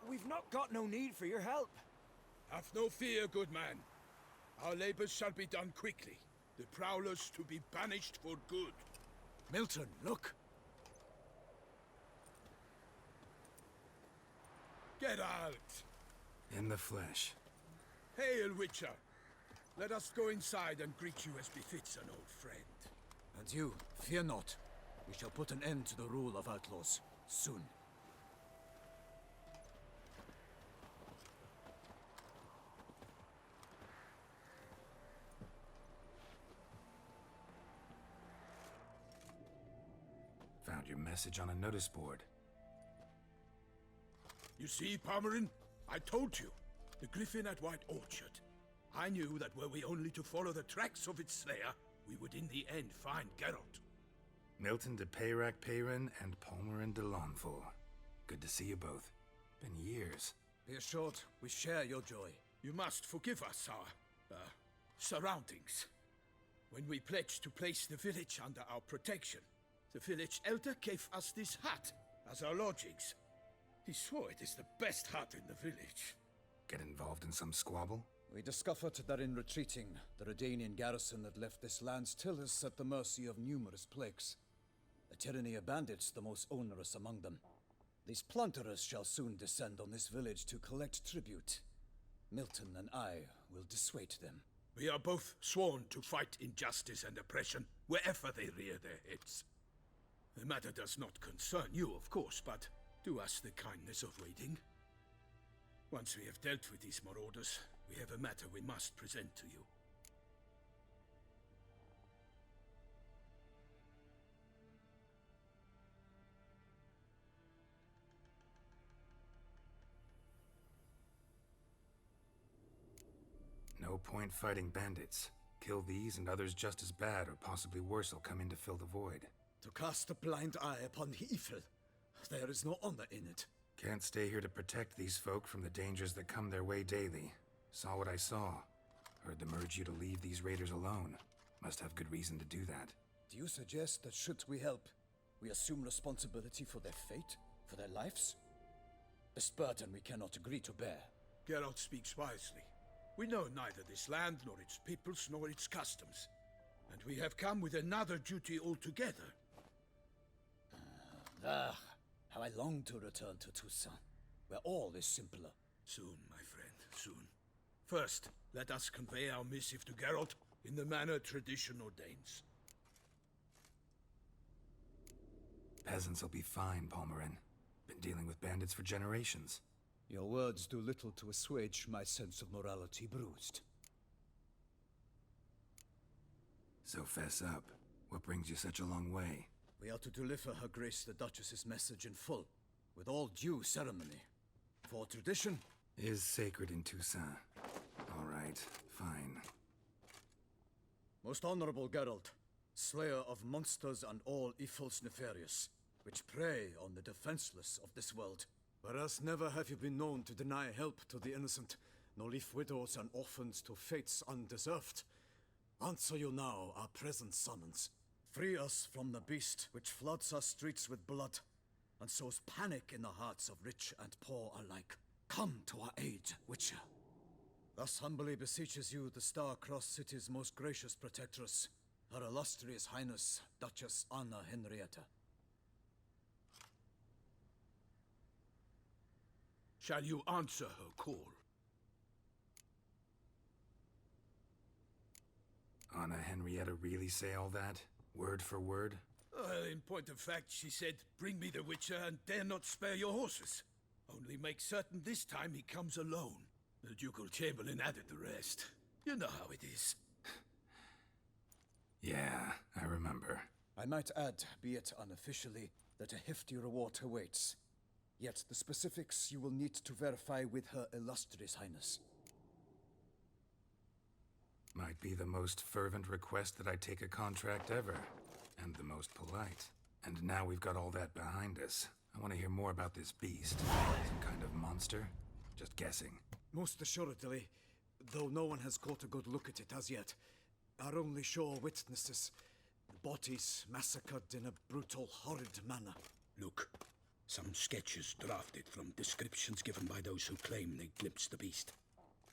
We've not got no need for your help. Have no fear, good man. Our labors shall be done quickly. The prowlers to be banished for good. Milton, look! Geralt! In the flesh. Hail, Witcher! Let us go inside and greet you as befits an old friend. And you, fear not. We shall put an end to the rule of outlaws, soon. Found your message on a notice board. You see, Palmerin? I told you. The griffin at White Orchard. I knew that were we only to follow the tracks of its slayer, we would in the end find Geralt. Milton de Peyrac Peyrin and Palmerin de Lawnful. Good to see you both. Been years. Be assured, we share your joy. You must forgive us our, surroundings. When we pledged to place the village under our protection, the village elder gave us this hut as our lodgings. He swore it is the best hut in the village. Get involved in some squabble? We discovered that in retreating, the Redanian garrison had left this land still is at the mercy of numerous plagues. A tyranny of bandits, the most onerous among them. These plunderers shall soon descend on this village to collect tribute. Milton and I will dissuade them. We are both sworn to fight injustice and oppression wherever they rear their heads. The matter does not concern you, of course, but do us the kindness of waiting. Once we have dealt with these marauders, we have a matter we must present to you. No point fighting bandits. Kill these and others just as bad or possibly worse will come in to fill the void. To cast a blind eye upon the evil, there is no honor in it. Can't stay here to protect these folk from the dangers that come their way daily. Saw what I saw. Heard them urge you to leave these raiders alone. Must have good reason to do that. Do you suggest that should we help, we assume responsibility for their fate, for their lives? This burden we cannot agree to bear. Geralt speaks wisely. We know neither this land, nor its peoples, nor its customs. And we have come with another duty altogether. How I long to return to Toussaint, where all is simpler. Soon, my friend, soon. First, let us convey our missive to Geralt in the manner tradition ordains. Peasants will be fine, Palmerin. Been dealing with bandits for generations. Your words do little to assuage my sense of morality bruised. So fess up. What brings you such a long way? We are to deliver Her Grace the Duchess's message in full, with all due ceremony. For tradition is sacred in Toussaint. All right, fine. Most honorable Geralt, slayer of monsters and all evils nefarious, which prey on the defenseless of this world. Whereas never have you been known to deny help to the innocent, nor leave widows and orphans to fates undeserved. Answer you now our present summons. Free us from the beast which floods our streets with blood, and sows panic in the hearts of rich and poor alike. Come to our aid, Witcher. Thus humbly beseeches you the Star-Crossed City's most gracious protectress, Her Illustrious Highness, Duchess Anna Henrietta. Shall you answer her call? Anna Henrietta really say all that? Word for word? Well, in point of fact, she said, "Bring me the Witcher and dare not spare your horses. Only make certain this time he comes alone." The ducal chamberlain added the rest. You know how it is. Yeah, I remember. I might add, be it unofficially, that a hefty reward awaits. Yet the specifics you will need to verify with Her Illustrious Highness. Might be the most fervent request that I take a contract ever. And the most polite. And now we've got all that behind us. I want to hear more about this beast. Some kind of monster? Just guessing. Most assuredly, though no one has caught a good look at it as yet. Our only sure witnesses. Bodies massacred in a brutal, horrid manner. Look, some sketches drafted from descriptions given by those who claim they glimpsed the beast.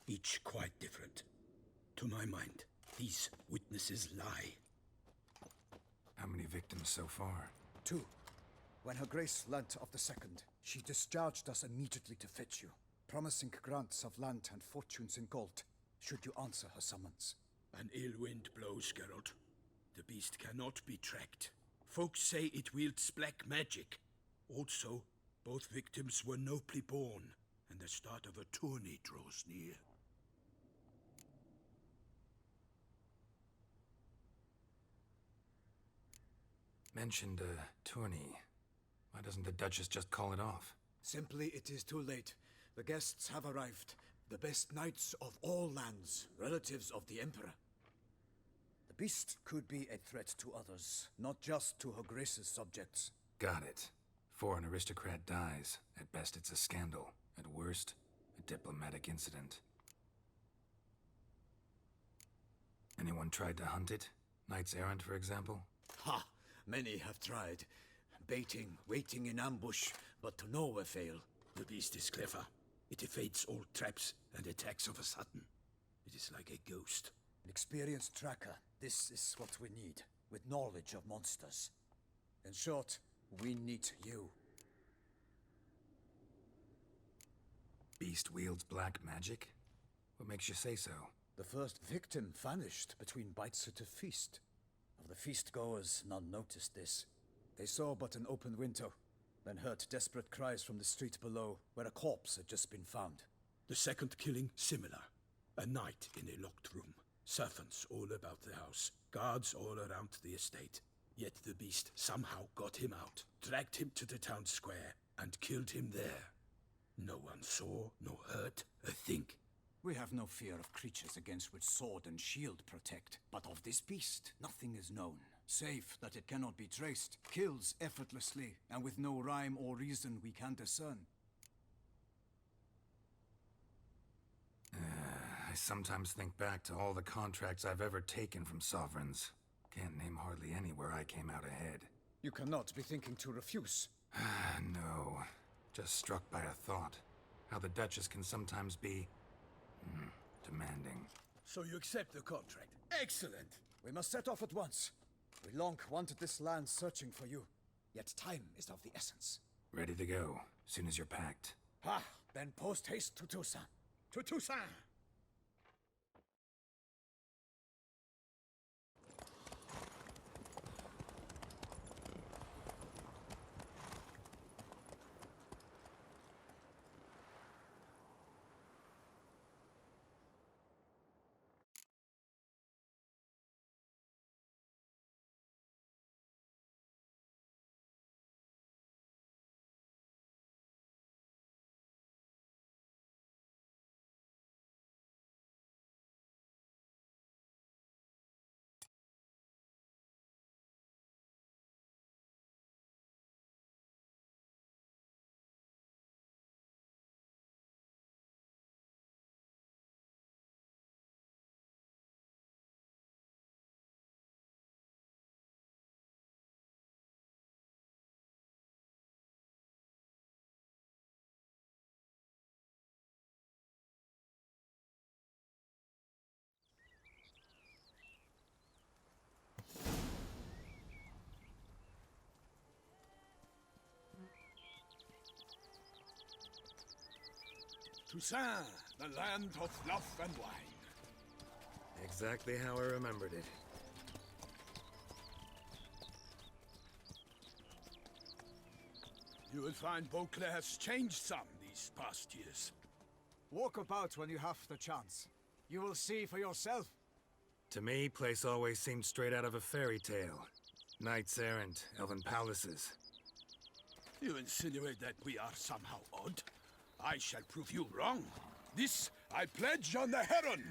Each quite different. To my mind, these witnesses lie. How many victims so far? 2. When Her Grace learnt of the second, she discharged us immediately to fetch you, promising grants of land and fortunes in gold, should you answer her summons. An ill wind blows, Geralt. The beast cannot be tracked. Folks say it wields black magic. Also, both victims were nobly born, and the start of a tourney draws near. Mentioned a tourney. Why doesn't the Duchess just call it off? Simply, it is too late. The guests have arrived. The best knights of all lands, relatives of the Emperor. The beast could be a threat to others, not just to Her Grace's subjects. Got it. Before an aristocrat dies, at best it's a scandal. At worst, a diplomatic incident. Anyone tried to hunt it? Knights errant, for example? Ha! Many have tried. Baiting, waiting in ambush, but to no avail. The beast is clever. It evades all traps and attacks of a sudden. It is like a ghost. An experienced tracker. This is what we need, with knowledge of monsters. In short, we need you. Beast wields black magic? What makes you say so? The first victim vanished between bites at a feast. Of the feast-goers, none noticed this. They saw but an open window, then heard desperate cries from the street below, where a corpse had just been found. The second killing, similar. A night in a locked room. Servants all about the house. Guards all around the estate. Yet the beast somehow got him out, dragged him to the town square, and killed him there. No one saw, nor heard a thing. We have no fear of creatures against which sword and shield protect, but of this beast, nothing is known. Save that it cannot be traced, kills effortlessly, and with no rhyme or reason we can discern. I sometimes think back to all the contracts I've ever taken from sovereigns. Can't name hardly any where I came out ahead. You cannot be thinking to refuse. No. Just struck by a thought. How the Duchess can sometimes be... demanding. So you accept the contract. Excellent! We must set off at once. We long wanted this land searching for you. Yet time is of the essence. Ready to go, soon as you're packed. Ah, then post haste to Toussaint. To Toussaint! Toussaint, the land of love and wine. exactly how I remembered it. You will find Beauclair has changed some these past years. Walk about when you have the chance. You will see for yourself. To me, place always seemed straight out of a fairy tale. Knights errant, elven palaces. You insinuate that we are somehow odd? I shall prove you wrong. This I pledge on the Heron!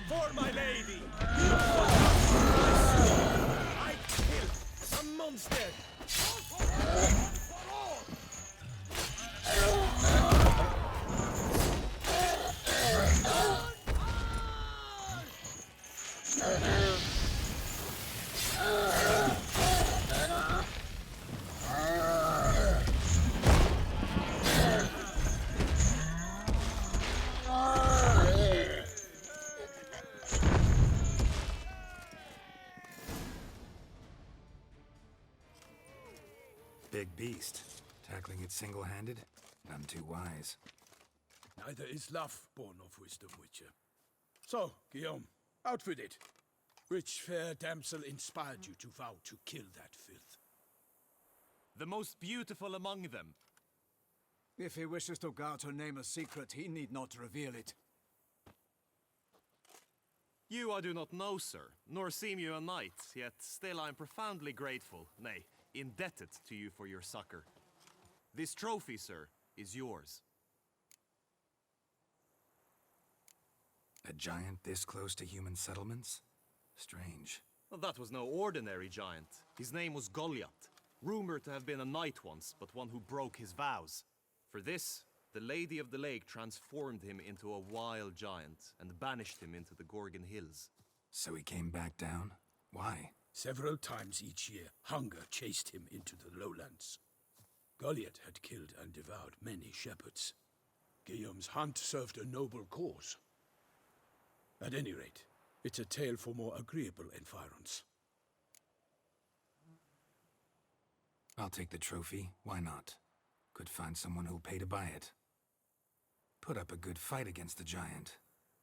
For my lady! I killed some monster! Big beast. Tackling it single-handed? None too wise. Neither is love born of wisdom, Witcher. So, Guillaume, out with it. Which fair damsel inspired you to vow to kill that filth? The most beautiful among them. If he wishes to guard her name a secret, he need not reveal it. You I do not know, sir, nor seem you a knight, yet still I am profoundly grateful, nay, indebted to you for your succor. This trophy, sir, is yours. A giant this close to human settlements? Strange. Well, that was no ordinary giant. His name was Goliath, rumored to have been a knight once, but one who broke his vows. For this, the Lady of the Lake transformed him into a wild giant and banished him into the Gorgon Hills. So he came back down? Why? Several times each year, hunger chased him into the lowlands. Goliath had killed and devoured many shepherds. Guillaume's hunt served a noble cause. At any rate, it's a tale for more agreeable environs. I'll take the trophy. Why not? Could find someone who'll pay to buy it. Put up a good fight against the giant.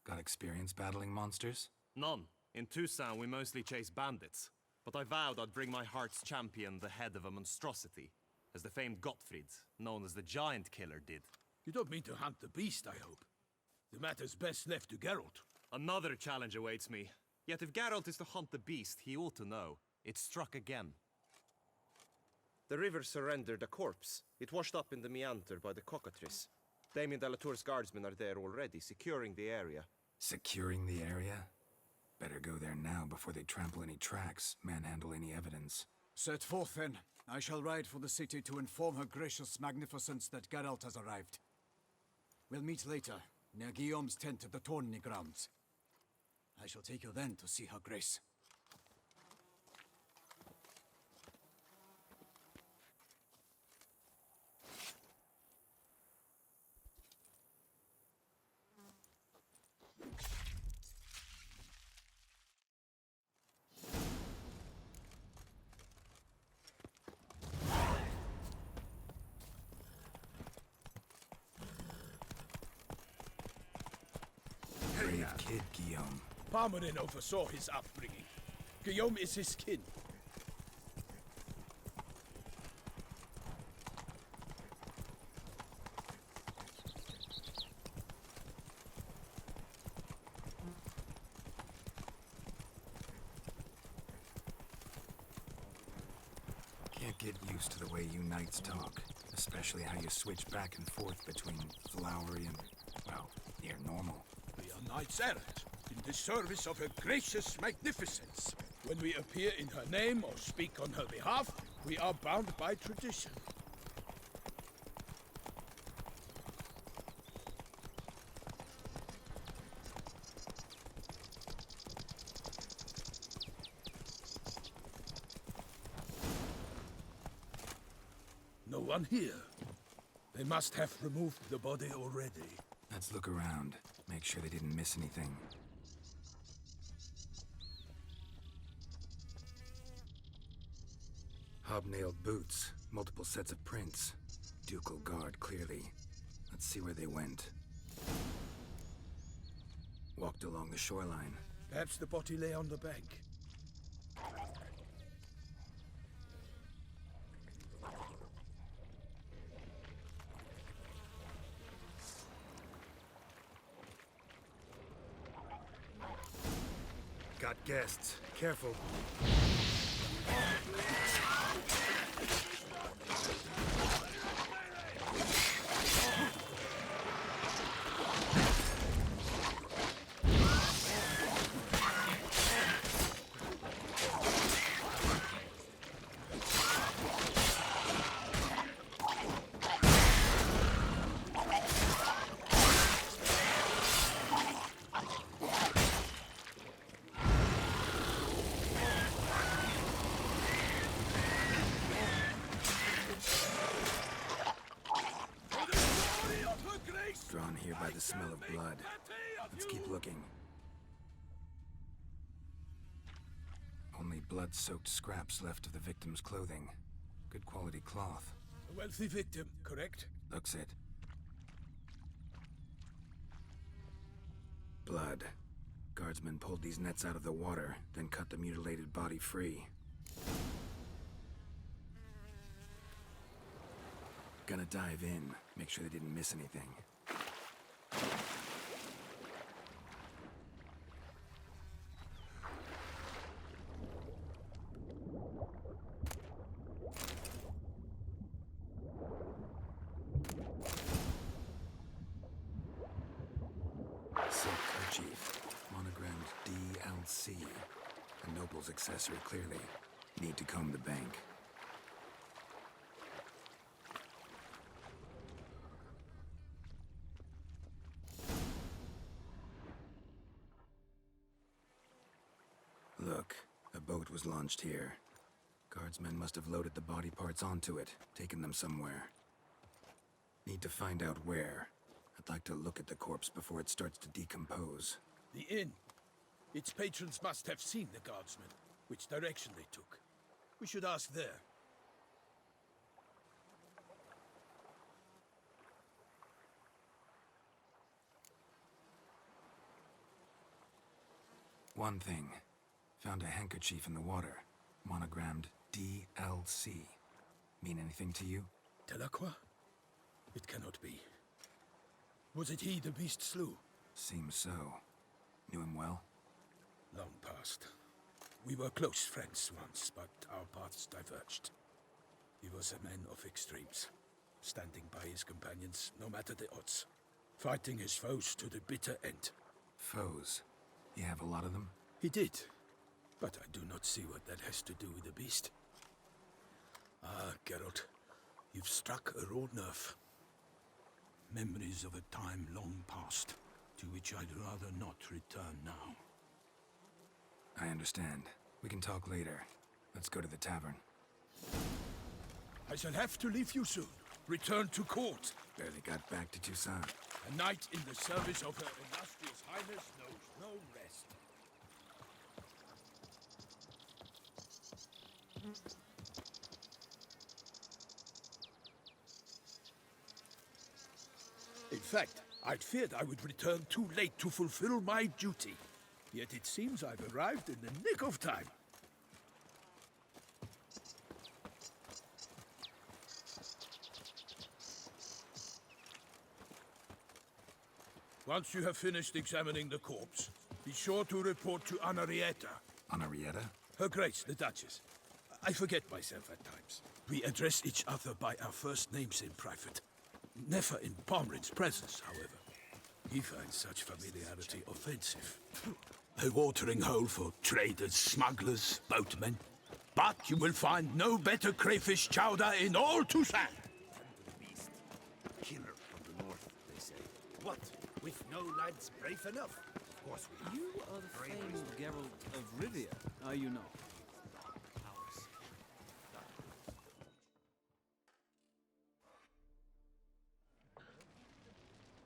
Got experience battling monsters? None. In Toussaint we mostly chase bandits. But I vowed I'd bring my heart's champion the head of a monstrosity, as the famed Gottfried, known as the Giant Killer, did. You don't mean to hunt the beast, I hope. The matter's best left to Geralt. Another challenge awaits me. Yet if Geralt is to hunt the beast, he ought to know. It struck again. The river surrendered a corpse. It washed up in the meander by the cockatrice. Damien de la Tour's guardsmen are there already, securing the area. Securing the area? Better go there now before they trample any tracks, manhandle any evidence. Set forth then. I shall ride for the city to inform her gracious magnificence that Geralt has arrived. We'll meet later, near Guillaume's tent at the Tourney grounds. I shall take you then to see her grace. Brave kid, Guillaume. Parmerin oversaw his upbringing. Guillaume is his kin. Can't get used to the way you knights talk. Especially how you switch back and forth between flowery and, well, near normal. We are knights errant, in the service of her gracious magnificence. When we appear in her name or speak on her behalf, we are bound by tradition. No one here. They must have removed the body already. Let's look around. Make sure they didn't miss anything. Hobnailed boots, multiple sets of prints. Ducal guard, clearly. Let's see where they went. Walked along the shoreline. Perhaps the body lay on the bank. Got guests. Careful. Drawn here by the smell of blood. Let's keep looking. Only blood-soaked scraps left of the victim's clothing. Good quality cloth. A wealthy victim, correct? Looks it. Blood. Guardsmen pulled these nets out of the water, then cut the mutilated body free. Gonna dive in, make sure they didn't miss anything. Silk kerchief, monogrammed DLC. A noble's accessory, clearly. Need to comb the bank. Look, a boat was launched here. Guardsmen must have loaded the body parts onto it, taken them somewhere. Need to find out where. I'd like to look at the corpse before it starts to decompose. The inn. Its patrons must have seen the guardsmen, which direction they took. We should ask there. One thing. Found a handkerchief in the water. Monogrammed DLC. Mean anything to you? Delacroix? It cannot be. Was it he the beast slew? Seems so. Knew him well? Long past. We were close friends once, but our paths diverged. He was a man of extremes, standing by his companions no matter the odds, fighting his foes to the bitter end. Foes? You have a lot of them? He did, but I do not see what that has to do with the beast. Ah, Geralt, you've struck a raw nerve. Memories of a time long past, to which I'd rather not return now. I understand. We can talk later. Let's go to the tavern. I shall have to leave you soon. Return to court. Barely got back to Toussaint. A knight in the service of Her Illustrious Highness knows no rest. In fact, I'd feared I would return too late to fulfill my duty. Yet it seems I've arrived in the nick of time. Once you have finished examining the corpse, be sure to report to Anarietta. Anarietta? Her Grace, the Duchess. I forget myself at times. We address each other by our first names in private. Never in Pomrin's presence, however. He finds such familiarity offensive. A watering hole for traders, smugglers, boatmen. But you will find no better crayfish chowder in all Toussaint. Beast. Killer from the north, they say. What? With no lads brave enough? Of course we have. You are the famed Geralt of Rivia, are you not?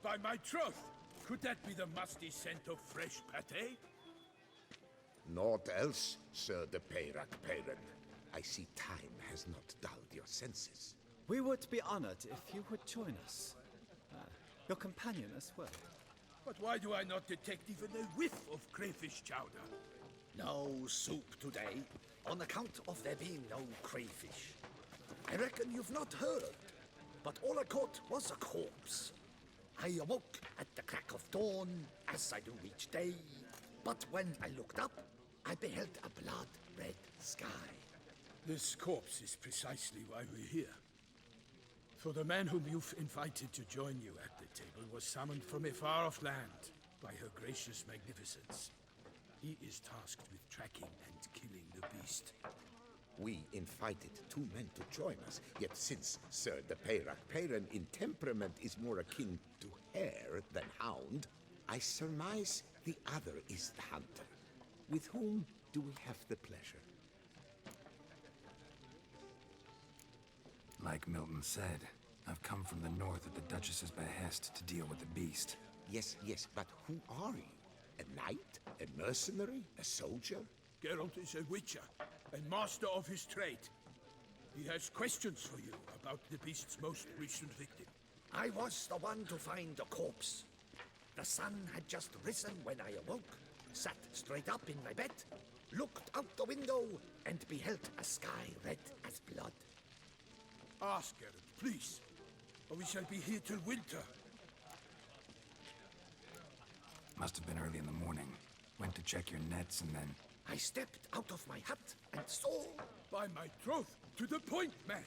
By my troth, could that be the musty scent of fresh pâté? Naught else, Sir de Peyrac Peyran. I see time has not dulled your senses. We would be honored if you would join us. Your companion as well. But why do I not detect even a whiff of crayfish chowder? No soup today, on account of there being no crayfish. I reckon you've not heard, but all I caught was a corpse. I awoke at the crack of dawn, as I do each day, but when I looked up, I beheld a blood-red sky. This corpse is precisely why we're here. For the man whom you've invited to join you at the table was summoned from a far-off land by her gracious magnificence. He is tasked with tracking and killing the beast. We invited two men to join us, yet since Sir de Peyrac Peyran in temperament is more akin to hare than hound, I surmise the other is the hunter. With whom do we have the pleasure? Like Milton said, I've come from the north at the Duchess's behest to deal with the beast. Yes, but who are you? A knight? A mercenary? A soldier? Geralt is a witcher and master of his trade. He has questions for you about the beast's most recent victim. I was the one to find the corpse. The sun had just risen when I awoke, sat straight up in my bed, looked out the window, and beheld a sky red as blood. Ask Geralt, please, or we shall be here till winter. Must have been early in the morning. Went to check your nets and then... I stepped out of my hut and saw... By my troth, to the point, man.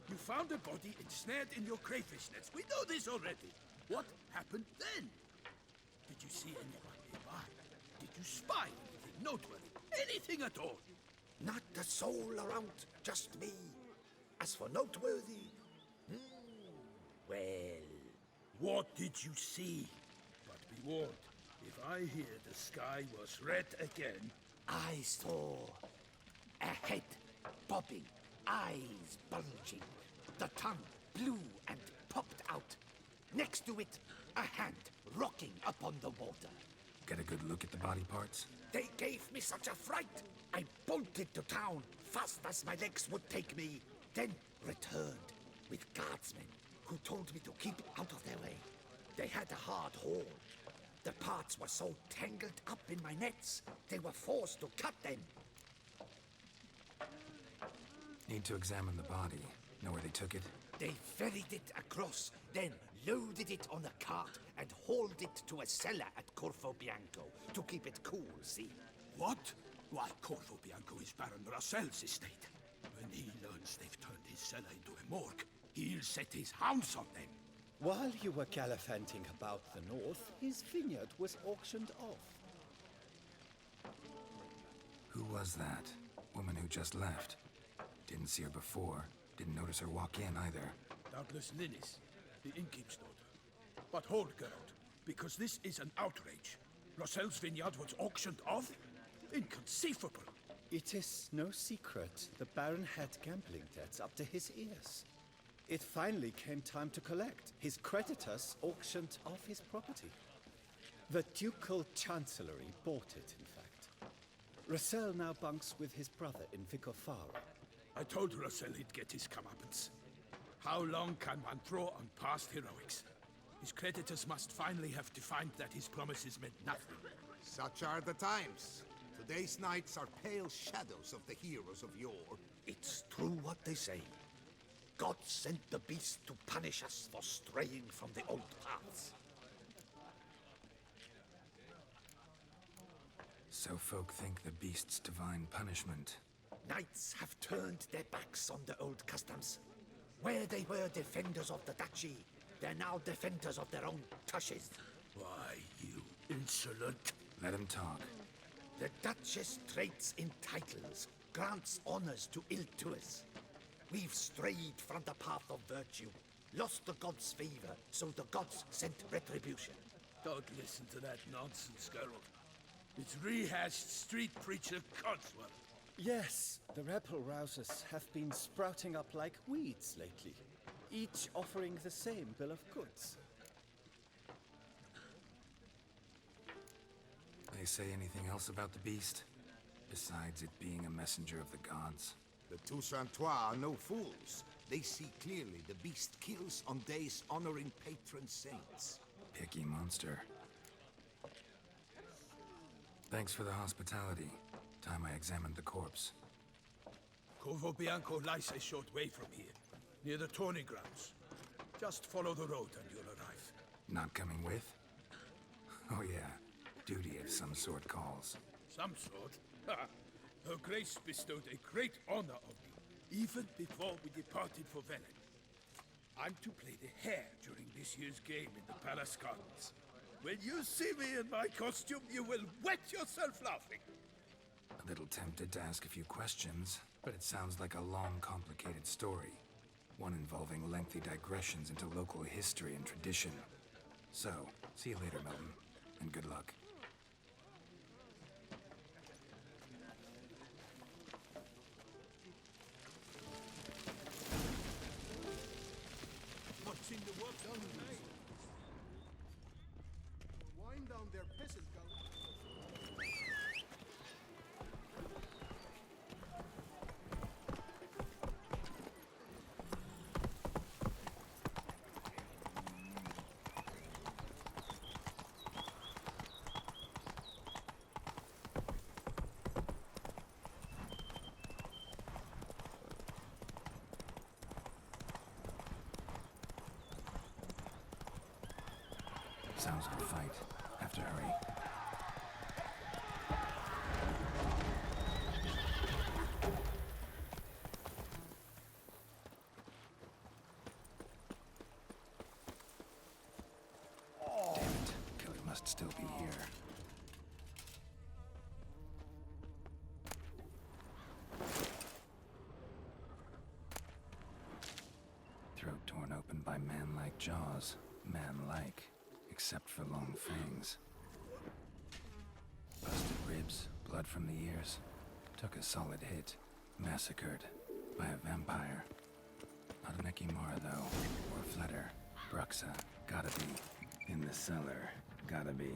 You found a body ensnared in your crayfish nets. We know this already. What happened then? Did you see anyone nearby? Did you spy anything noteworthy? Anything at all? Not a soul around, just me. As for noteworthy... well... What did you see? But be warned, if I hear the sky was red again... I saw a head bobbing, eyes bulging, the tongue blue and popped out. Next to it, a hand rocking upon the water. Get a good look at the body parts? They gave me such a fright. I bolted to town fast as my legs would take me, then returned with guardsmen who told me to keep out of their way. They had a hard haul. The parts were so tangled up in my nets, they were forced to cut them. Need to examine the body. Know where they took it? They ferried it across, then loaded it on a cart and hauled it to a cellar at Corvo Bianco to keep it cool, see? What? Why, Corvo Bianco is Baron Russell's estate. When he learns they've turned his cellar into a morgue, he'll set his hounds on them. While you were gallivanting about the north, his vineyard was auctioned off. Who was that? Woman who just left. Didn't see her before. Didn't notice her walk in either. Doubtless Linnis, the innkeep's daughter. But hold, Geralt, because this is an outrage. Russell's vineyard was auctioned off? Inconceivable. It is no secret the Baron had gambling debts up to his ears. It finally came time to collect. His creditors auctioned off his property. The ducal chancellery bought it, in fact. Russell now bunks with his brother in Vicofara. I told Russell he'd get his comeuppance. How long can one throw on past heroics? His creditors must finally have defined that his promises meant nothing. Such are the times. Today's knights are pale shadows of the heroes of yore. It's true what they say. God sent the beast to punish us for straying from the old paths. So folk think the beast's divine punishment Knights have turned their backs on the old customs. Where they were defenders of the duchy, they're now defenders of their own tushes. Why, you insolent... Let him talk. The Duchess trades in titles, grants honors to ill-doers. We've strayed from the path of virtue, lost the gods' favor, so the gods sent retribution. Don't listen to that nonsense, Geralt. It's rehashed street preacher codswell. Yes, the rebel rousers have been sprouting up like weeds lately, each offering the same bill of goods. They say anything else about the beast? Besides it being a messenger of the gods? The Toussaintois are no fools. They see clearly the beast kills on days honoring patron saints. Picky monster. Thanks for the hospitality. Time I examined the corpse. Corvo Bianco lies a short way from here, near the tourney grounds. Just follow the road and you'll arrive. Not coming with? Oh yeah, duty of some sort calls. Some sort? Ha! Her Grace bestowed a great honor on me, even before we departed for Velen. I'm to play the hare during this year's game in the palace gardens. When you see me in my costume, you will wet yourself laughing. A little tempted to ask a few questions, but it sounds like a long, complicated story. One involving lengthy digressions into local history and tradition. So, see you later, Milton, and good luck. What's in the works on the night? Wind down their peasant girl. Sounds like a fight. Have to hurry. Damn it. Killer must still be here. Throat torn open by man-like jaws. Man-like. Except for long fangs. Busted ribs, blood from the ears. Took a solid hit. Massacred by a vampire. Not an Ekimara, though. Or Fletter. Bruxa. Gotta be. In the cellar. Gotta be.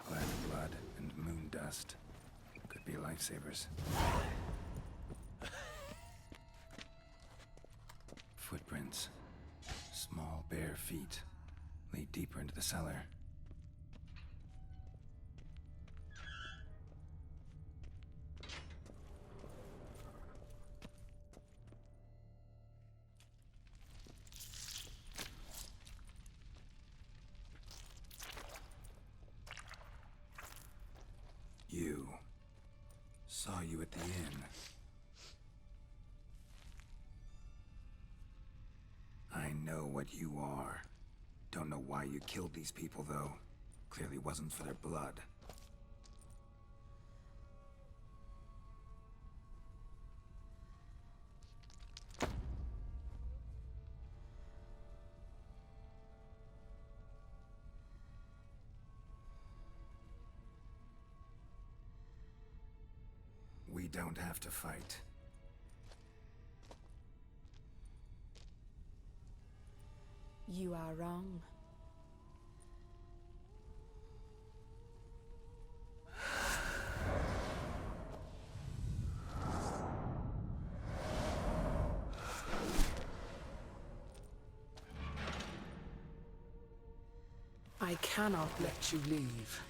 Black blood and moon dust. Could be lifesavers. Footprints. Small, bare feet. Lead deeper into the cellar. You. Saw you at the inn. I know what you are. Don't know why you killed these people, though. Clearly wasn't for their blood. don't have to fight. You are wrong. I cannot let you leave.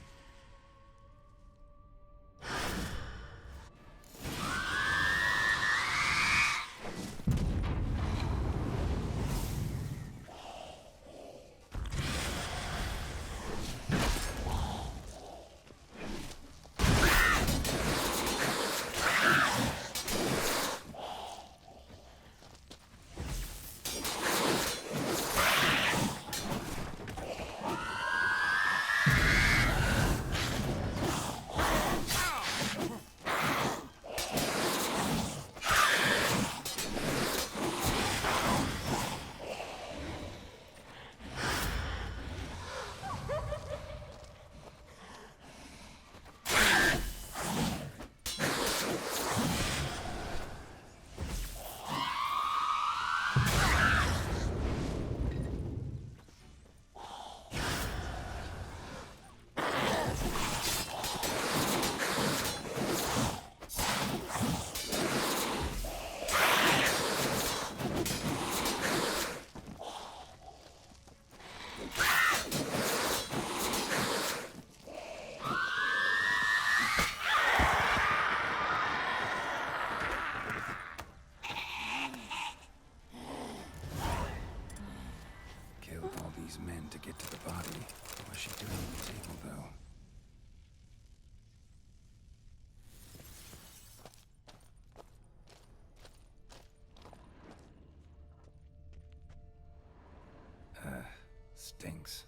Men to get to the body. What was she doing at the table, though? Stinks.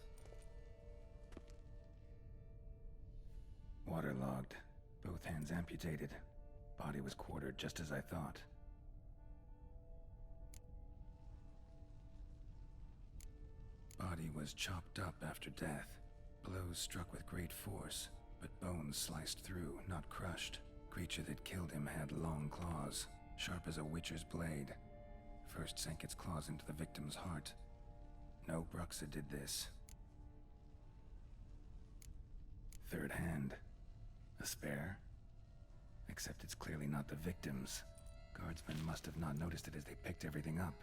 Waterlogged. Both hands amputated. Body was quartered just as I thought. Body was chopped up after death. Blows struck with great force, but bones sliced through, not crushed. Creature that killed him had long claws, sharp as a witcher's blade. First sank its claws into the victim's heart. No Bruxa did this. Third hand. A spare? Except it's clearly not the victim's. Guardsmen must have not noticed it as they picked everything up.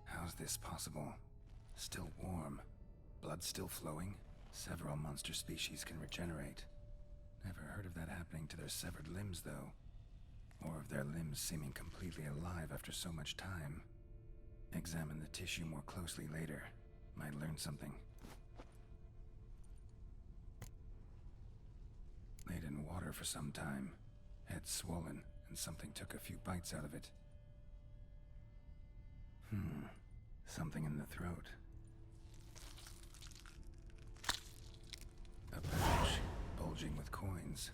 How's this possible? Still warm. Blood still flowing. Several monster species can regenerate. Never heard of that happening to their severed limbs, though. Or of their limbs seeming completely alive after so much time. Examine the tissue more closely later. Might learn something. Laid in water for some time. Head swollen, and something took a few bites out of it. Something in the throat. A pouch, bulging with coins.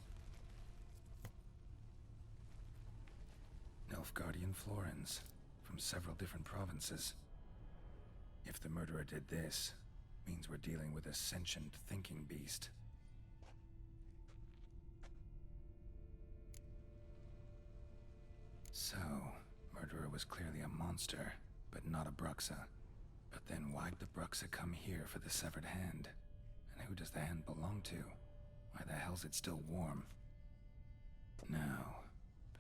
Nilfgaardian florins, from several different provinces. If the murderer did this, means we're dealing with a sentient thinking beast. So, murderer was clearly a monster, but not a Bruxa. But then why'd the Bruxa come here for the severed hand? And who does the hand belong to? Why the hell's it still warm? Now,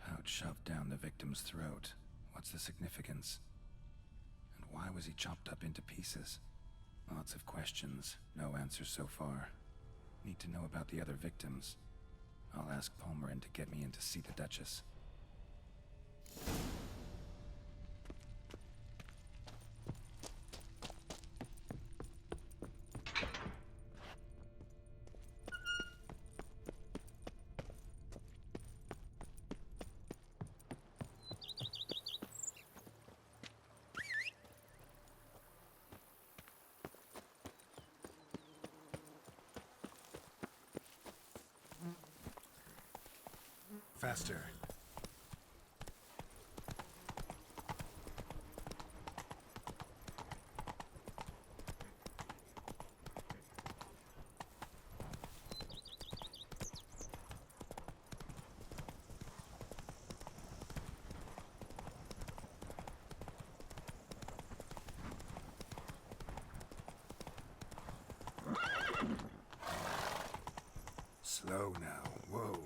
pouch shoved down the victim's throat. What's the significance? And why was he chopped up into pieces? Lots of questions, no answers so far. Need to know about the other victims. I'll ask Palmerin to get me in to see the Duchess. Faster. Slow now. Whoa.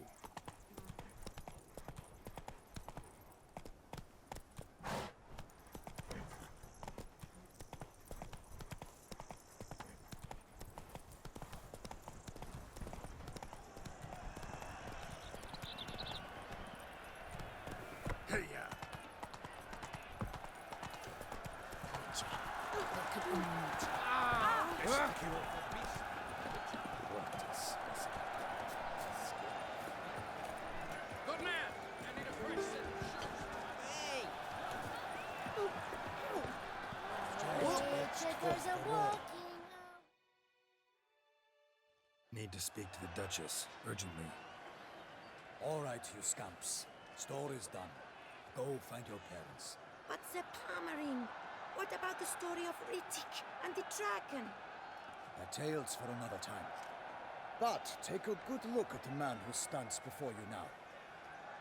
Good man! I need a fresh set. Chickens are walking. Need to speak to the Duchess, urgently. All right, you scamps. Story's done. Go find your parents. But the Pommering. What about the story of Rittik and the dragon? They're tales for another time. But take a good look at the man who stands before you now.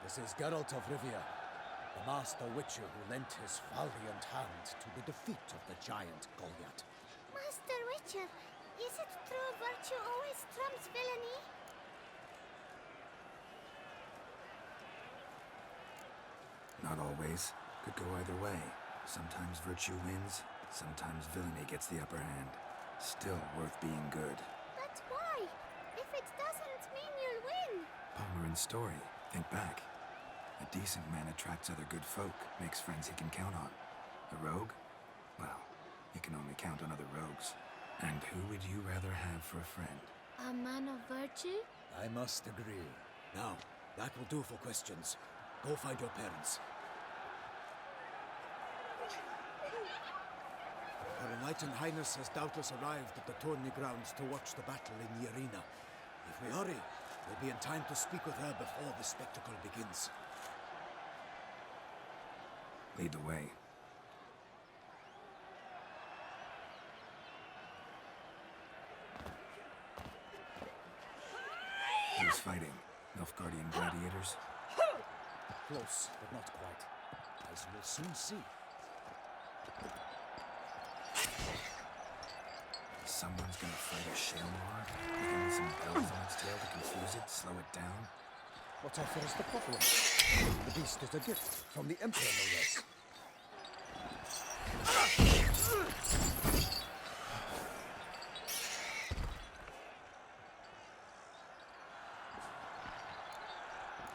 This is Geralt of Rivia, the master witcher who lent his valiant hand to the defeat of the giant Goliath. Master Witcher, is it true virtue always trumps villainy? Not always. Could go either way. Sometimes virtue wins, sometimes villainy gets the upper hand. Still worth being good. But why? If it doesn't mean you'll win. Pomeran's story. Think back. A decent man attracts other good folk, makes friends he can count on. A rogue? Well, he can only count on other rogues. And who would you rather have for a friend? A man of virtue? I must agree. Now, that will do for questions. Go find your parents. Her Enlightened Highness has doubtless arrived at the tourney grounds to watch the battle in the arena. If we hurry, we'll be in time to speak with her before the spectacle begins. Lead the way. Who's fighting? Nilfgaardian gladiators? Close, but not quite. As we'll soon see. Someone's gonna fight a Shailmar? With only some bells on its tail to confuse it, slow it down? What offers the problem? The beast is a gift from the Emperor, no less.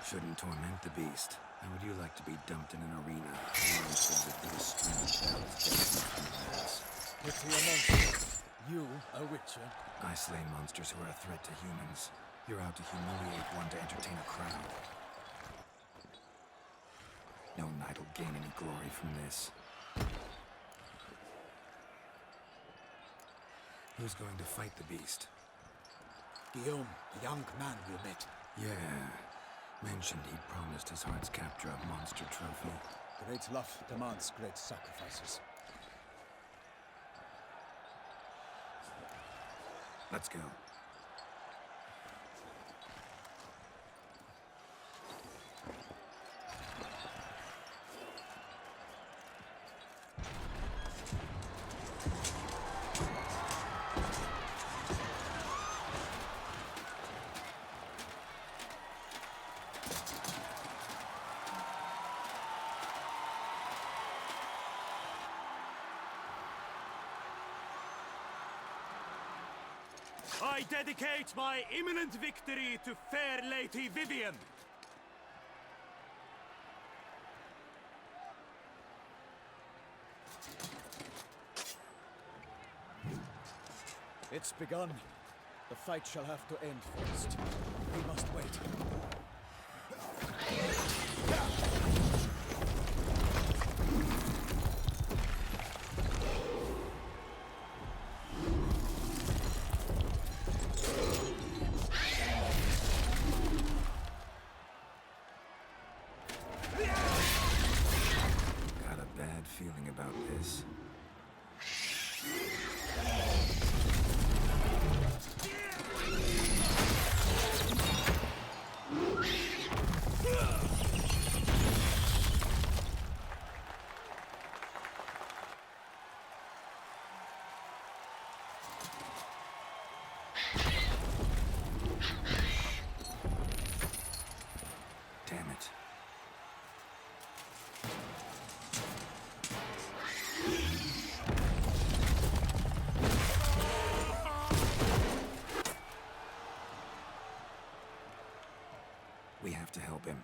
Shouldn't torment the beast. How would you like to be dumped in an arena, launched with a string of bells dancing from your ass? Pity a monster. You, a witcher? I slay monsters who are a threat to humans. You're out to humiliate one to entertain a crowd. No knight will gain any glory from this. Who's going to fight the beast? Guillaume, the young man we met. Yeah. Mentioned he'd promised his heart's captor a monster trophy. Great love demands great sacrifices. Let's go. I dedicate my imminent victory to fair Lady Vivian. It's begun. The fight shall have to end first. We must wait. Got a bad feeling about this. Damn it. We have to help him.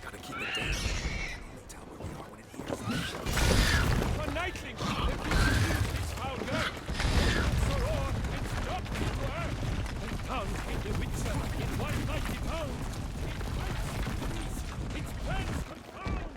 Gotta keep it down. Can only tell where we are when it hears us. For Nightling, if you use foul girl, so on, and stop the work, and down came the Witcher in 190 pounds. It fights, its plans confound.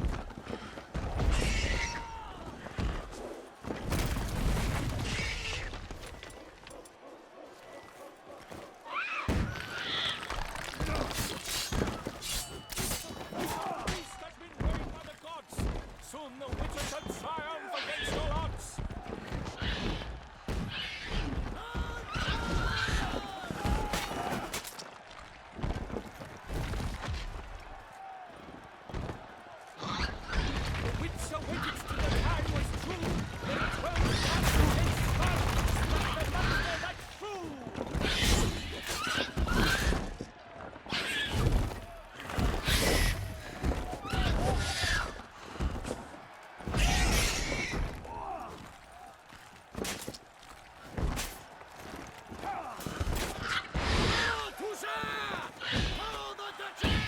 Soon the Witcher shall triumph against all odds! The Witcher waited till the time was true, then turned back against God, struck the master like fool! Toussaint! Follow the Duchess!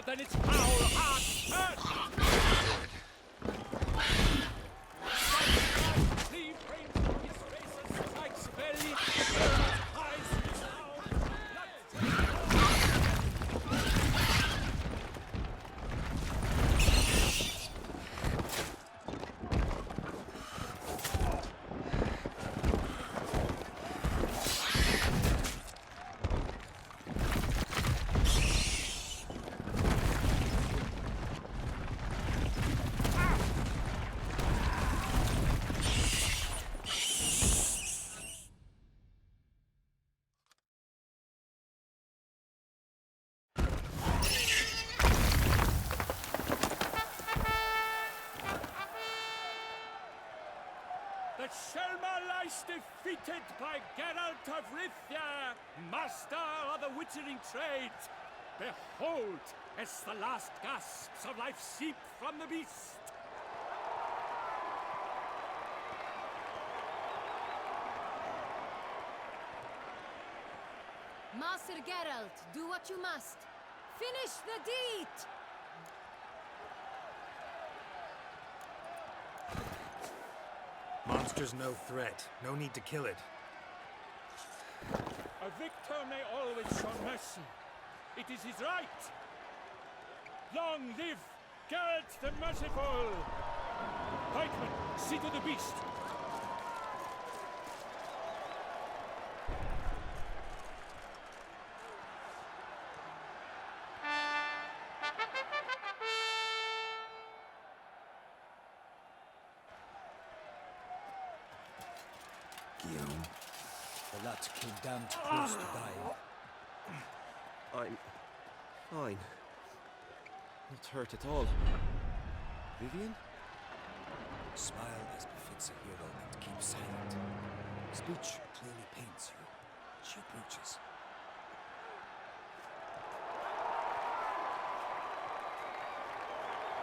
Then it's our hard turn! Leave rain from his faces like belly, eyes The Shacknews lies defeated by Geralt of Rivia, master of the witchering trade. Behold, as the last gasps of life seep from the beast. Master Geralt, do what you must. Finish the deed! Monster's no threat. No need to kill it. A victor may always show mercy. It is his right. Long live Geralt the Merciful! Pikemen, see to the beast! Guillaume, the lad came down too close to dying. I'm fine. Not hurt at all. Vivian? Smile as befits a hero and keep silent. Speech clearly paints you. She approaches.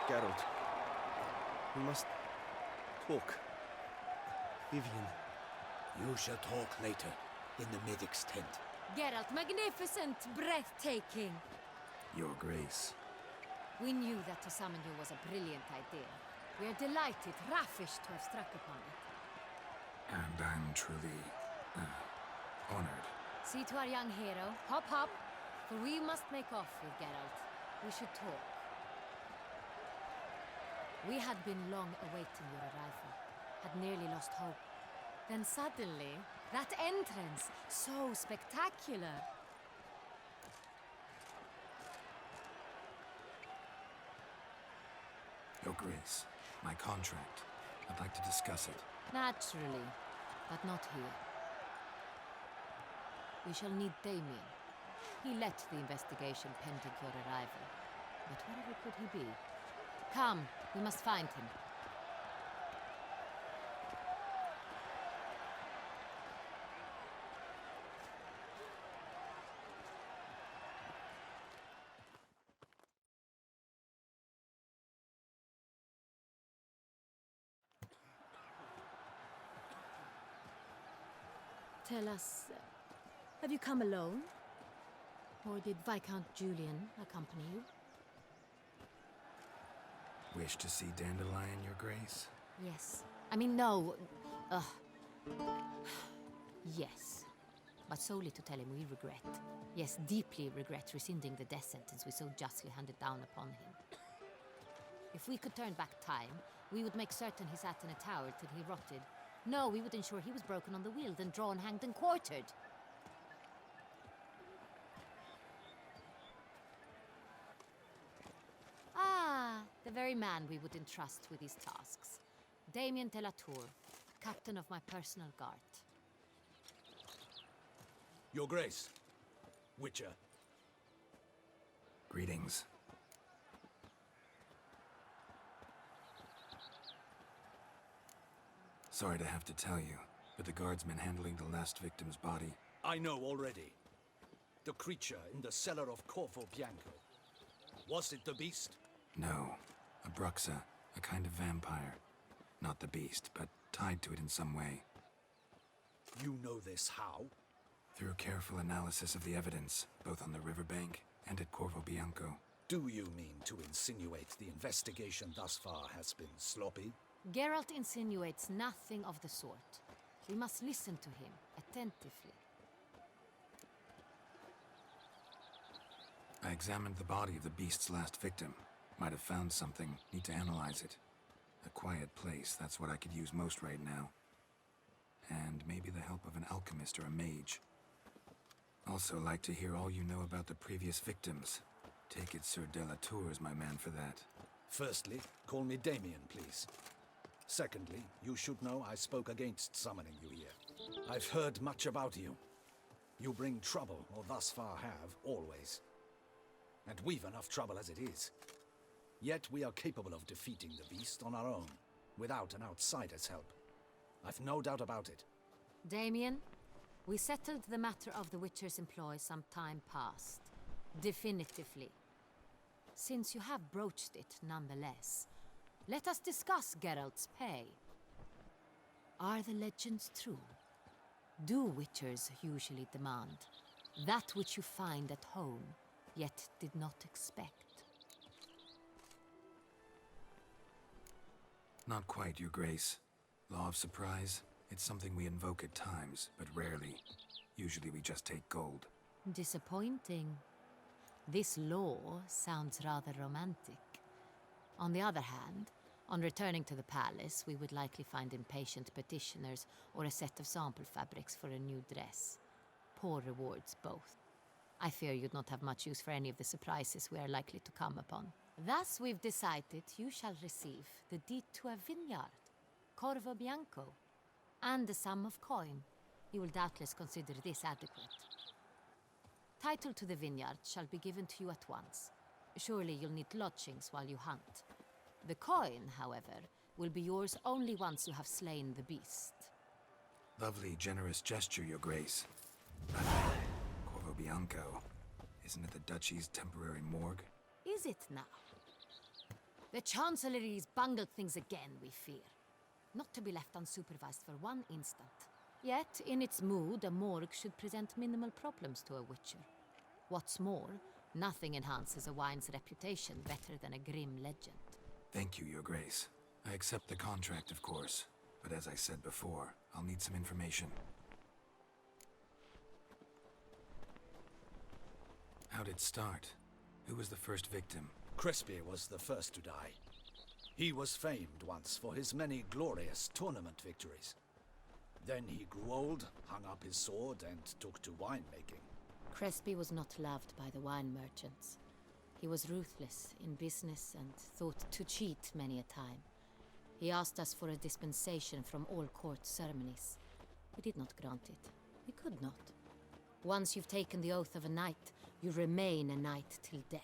Geralt. We must talk. Vivian. You shall talk later, in the medic's tent. Geralt, magnificent, breathtaking. Your Grace. We knew that to summon you was a brilliant idea. We are delighted, ravished to have struck upon it. And I'm truly honored. See to our young hero. Hop, hop. For we must make off with Geralt. We should talk. We had been long awaiting your arrival. Had nearly lost hope. Then suddenly, that entrance, so spectacular. Your Grace, my contract. I'd like to discuss it. Naturally, but not here. We shall need Damien. He led the investigation pending your arrival. But wherever could he be? Come, we must find him. Tell us, have you come alone? Or did Viscount Julian accompany you? Wish to see Dandelion, Your Grace? Yes. I mean, no. Yes. But solely to tell him we regret. Yes, deeply regret rescinding the death sentence we so justly handed down upon him. If we could turn back time, we would make certain he sat in a tower till he rotted. No, we would ensure he was broken on the wheel, then drawn, hanged, and quartered. Ah, the very man we would entrust with these tasks. Damien de la Tour, captain of my personal guard. Your Grace, Witcher. Greetings. Sorry to have to tell you, but the guardsman handling the last victim's body... I know already. The creature in the cellar of Corvo Bianco. Was it the beast? No. A Bruxa, a kind of vampire. Not the beast, but tied to it in some way. You know this how? Through careful analysis of the evidence, both on the riverbank and at Corvo Bianco. Do you mean to insinuate the investigation thus far has been sloppy? Geralt insinuates nothing of the sort. We must listen to him attentively. I examined the body of the beast's last victim. Might have found something. Need to analyze it. A quiet place, that's what I could use most right now. And maybe the help of an alchemist or a mage. Also like to hear all you know about the previous victims. Take it Sir de la Tour is my man for that. Firstly, call me Damien, please. Secondly, you should know I spoke against summoning you here. I've heard much about you. You bring trouble, or thus far have, always. And we've enough trouble as it is. Yet we are capable of defeating the beast on our own, without an outsider's help. I've no doubt about it. Damien, we settled the matter of the Witcher's employ some time past. Definitively. Since you have broached it nonetheless, let us discuss Geralt's pay. Are the legends true? Do Witchers usually demand that which you find at home, yet did not expect? Not quite, Your Grace. Law of surprise, it's something we invoke at times, but rarely. Usually we just take gold. Disappointing. This law sounds rather romantic. On the other hand, On returning to the palace, we would likely find impatient petitioners or a set of sample fabrics for a new dress. Poor rewards, both. I fear you'd not have much use for any of the surprises we are likely to come upon. Thus, we've decided you shall receive the deed to a vineyard, Corvo Bianco, and the sum of coin. You will doubtless consider this adequate. Title to the vineyard shall be given to you at once. Surely you'll need lodgings while you hunt. The coin, however, will be yours only once you have slain the beast. Lovely, generous gesture, Your Grace. But Corvo Bianco, isn't it the Duchy's temporary morgue? Is it now? The Chancellery's bungled things again, we fear. Not to be left unsupervised for one instant. Yet, in its mood, a morgue should present minimal problems to a witcher. What's more, nothing enhances a wine's reputation better than a grim legend. Thank you, Your Grace. I accept the contract, of course. But as I said before, I'll need some information. How'd it start? Who was the first victim? Crespi was the first to die. He was famed once for his many glorious tournament victories. Then he grew old, hung up his sword, and took to winemaking. Crespi was not loved by the wine merchants. He was ruthless in business and thought to cheat many a time. He asked us for a dispensation from all court ceremonies. We did not grant it. We could not. Once you've taken the oath of a knight, you remain a knight till death.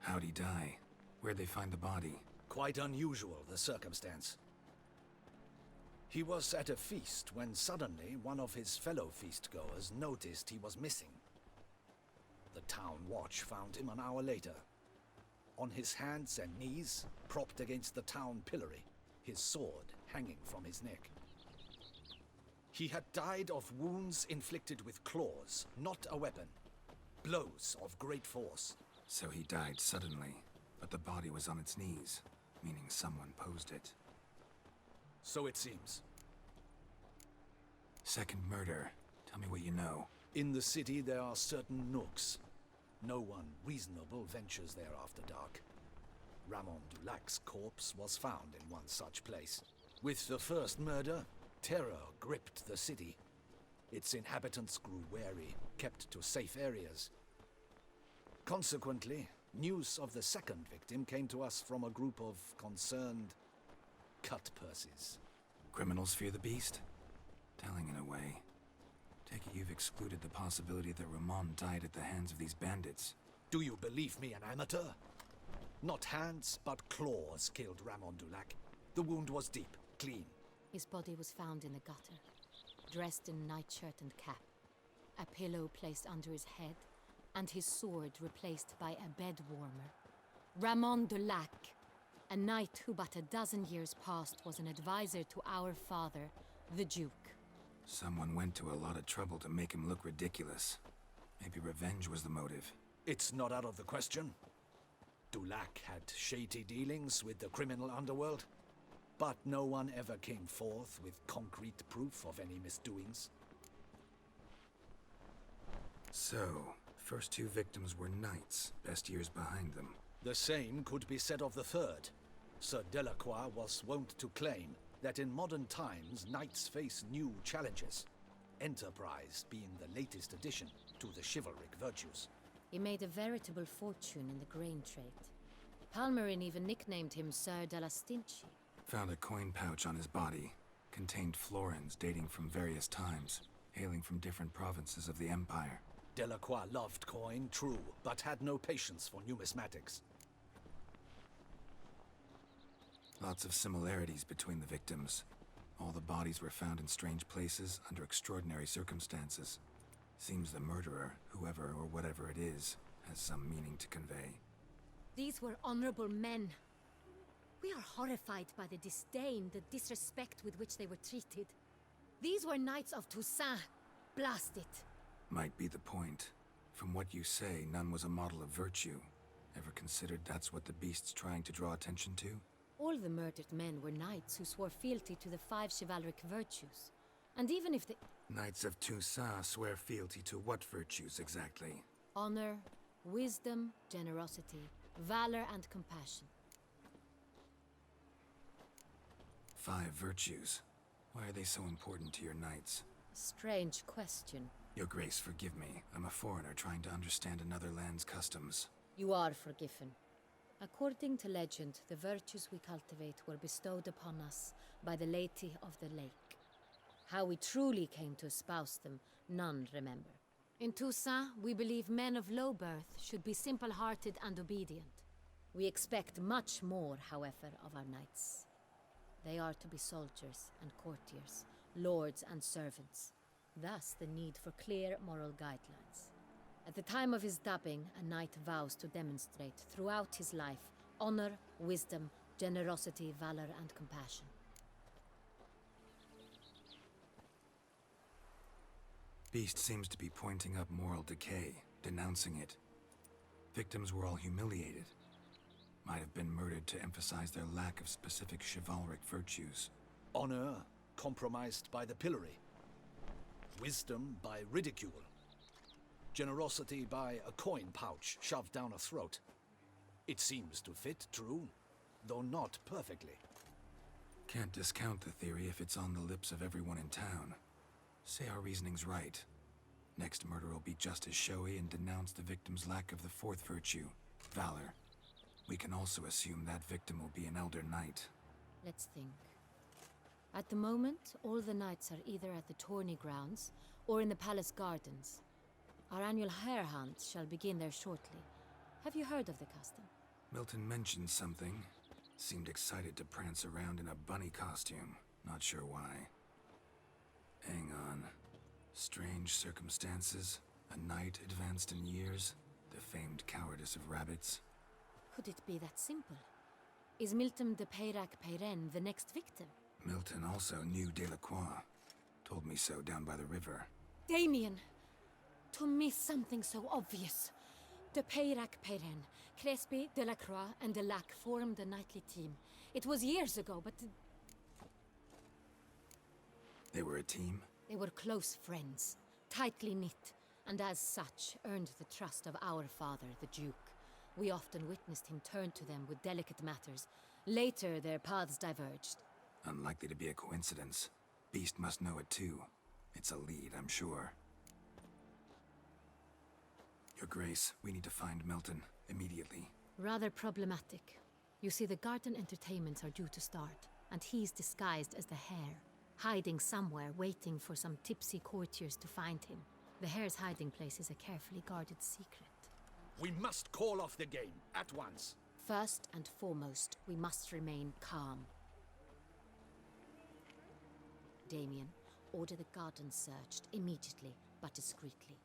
How'd he die? Where'd they find the body? Quite unusual, the circumstance. He was at a feast when suddenly one of his fellow feastgoers noticed he was missing. The town watch found him an hour later. On his hands and knees, propped against the town pillory, his sword hanging from his neck. He had died of wounds inflicted with claws, not a weapon. Blows of great force. So he died suddenly, but the body was on its knees, meaning someone posed it. So it seems. Second murder. Tell me what you know. In the city there are certain nooks. No one reasonable ventures there after dark. Ramon Dulac's corpse was found in one such place. With the first murder, terror gripped the city. Its inhabitants grew wary, kept to safe areas. Consequently, news of the second victim came to us from a group of concerned cut-purses. Criminals fear the beast? Telling in a way. Take it you've excluded the possibility that Ramon died at the hands of these bandits. Do you believe me an amateur? Not hands, but claws killed Ramon Dulac. The wound was deep, clean. His body was found in the gutter, dressed in nightshirt and cap, a pillow placed under his head, and his sword replaced by a bed warmer. Ramon Dulac, a knight who but a dozen years past was an advisor to our father, the Duke. Someone went to a lot of trouble to make him look ridiculous. Maybe revenge was the motive. It's not out of the question. Dulac had shady dealings with the criminal underworld, but no one ever came forth with concrete proof of any misdoings. So, first two victims were knights, best years behind them. The same could be said of the third. Sir Delacroix was wont to claim that in modern times knights face new challenges, enterprise being the latest addition to the chivalric virtues. He made a veritable fortune in the grain trade. Palmerin even nicknamed him Sir de la Stinchi. Found a coin pouch on his body. Contained florins dating from various times, hailing from different provinces of the Empire. Delacroix loved coin, true, but had no patience for numismatics. Lots of similarities between the victims. All the bodies were found in strange places under extraordinary circumstances. Seems the murderer, whoever or whatever it is, has some meaning to convey. These were honorable men. We are horrified by the disdain, the disrespect with which they were treated. These were knights of Toussaint. Blast it. Might be the point. From what you say, none was a model of virtue. Ever considered that's what the beast's trying to draw attention to? All the murdered men were knights who swore fealty to the 5 chivalric virtues. And even if the... Knights of Toussaint swear fealty to what virtues exactly? Honor, wisdom, generosity, valor, and compassion. 5 virtues. Why are they so important to your knights? Strange question. Your Grace, forgive me. I'm a foreigner trying to understand another land's customs. You are forgiven. According to legend, the virtues we cultivate were bestowed upon us by the Lady of the Lake. How we truly came to espouse them, none remember. In Toussaint, we believe men of low birth should be simple-hearted and obedient. We expect much more, however, of our knights. They are to be soldiers and courtiers, lords and servants. Thus, the need for clear moral guidelines. At the time of his dubbing, a knight vows to demonstrate throughout his life honor, wisdom, generosity, valor, and compassion. Beast seems to be pointing up moral decay, denouncing it. Victims were all humiliated. Might have been murdered to emphasize their lack of specific chivalric virtues. Honor compromised by the pillory. Wisdom by ridicule. Generosity by a coin pouch shoved down a throat. It seems to fit, true, though not perfectly. Can't discount the theory if it's on the lips of everyone in town. Say our reasoning's right. Next murder will be just as showy and denounce the victim's lack of the 4th virtue, valor. We can also assume that victim will be an elder knight. Let's think. At the moment, all the knights are either at the tourney grounds or in the palace gardens. Our annual hare hunt shall begin there shortly. Have you heard of the custom? Milton mentioned something. Seemed excited to prance around in a bunny costume. Not sure why. Hang on. Strange circumstances. A knight advanced in years. The famed cowardice of rabbits. Could it be that simple? Is Milton de Peyrac-Peyren the next victim? Milton also knew Delacroix. Told me so down by the river. Damien! To miss something so obvious. De Peyrac-Peyren, Crespi, Delacroix, and Delac formed a knightly team. It was years ago, but... They were a team? They were close friends, tightly knit, and as such earned the trust of our father, the Duke. We often witnessed him turn to them with delicate matters. Later, their paths diverged. Unlikely to be a coincidence. Beast must know it too. It's a lead, I'm sure. Your Grace, we need to find Milton, immediately. Rather problematic. You see, the garden entertainments are due to start, and he's disguised as the hare, hiding somewhere, waiting for some tipsy courtiers to find him. The hare's hiding place is a carefully guarded secret. We must call off the game, at once. First and foremost, we must remain calm. Damien, order the garden searched immediately, but discreetly.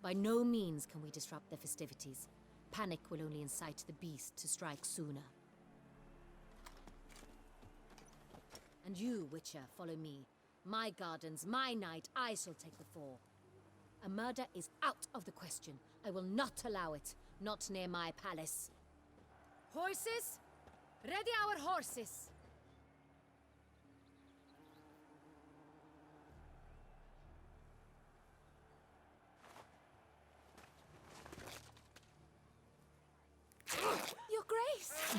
By no means can we disrupt the festivities. Panic will only incite the beast to strike sooner. And you, Witcher, follow me. My gardens, my night, I shall take the fall. A murder is out of the question. I will not allow it. Not near my palace. Horses? Ready our horses! Your Grace!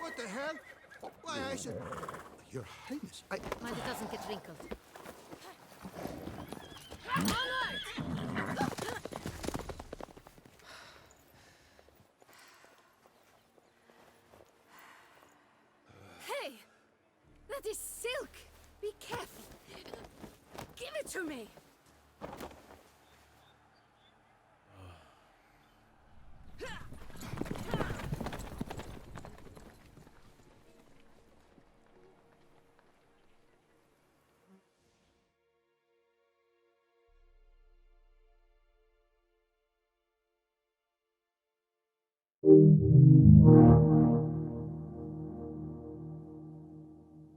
What the hell? Why, I should... Your Highness, I... Mind it doesn't get wrinkled. Onward! Hey! That is silk! Be careful! Give it to me!